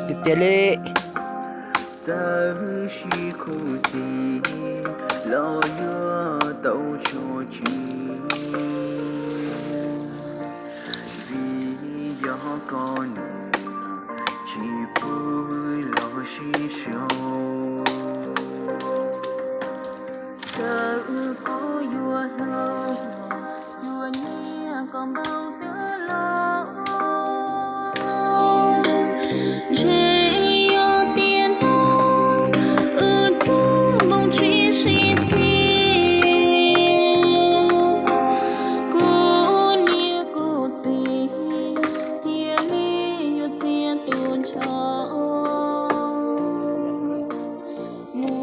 Tiệt lệ. ta chỉ khổ gì lo nhớ tàu cho chi vì do con chỉ vui lo chi sầu ta có vua lo vua nhé còn bao tớ lo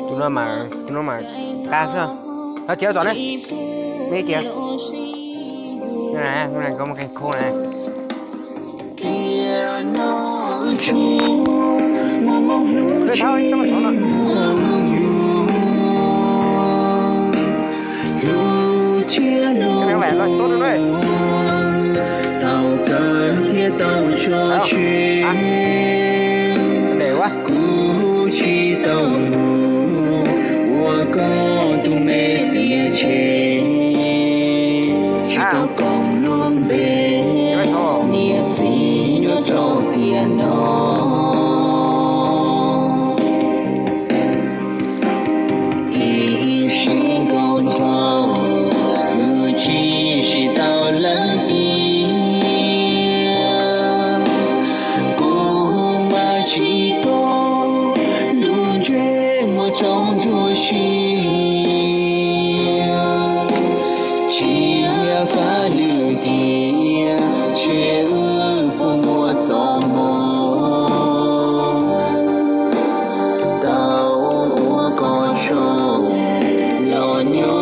Chúng nó mà ca sao? Nó chéo toàn đấy. Mấy kìa. Cái này có một cái khô này. Thôi thôi, cho mà xuống nào. Cái này vẻ rồi, tốt rồi đấy. Đâu? À. Để quá. Có tu mê phía trên chỉ tao còn luôn bên nghĩa gì nhớ cho tiền nó ý sinh con thao người chỉ tao lẫn ý cô mà chỉ có luôn chuyện một trong rồi chia phá lửa kia chia ước của mùa gió mùa tao có trâu lo nhớ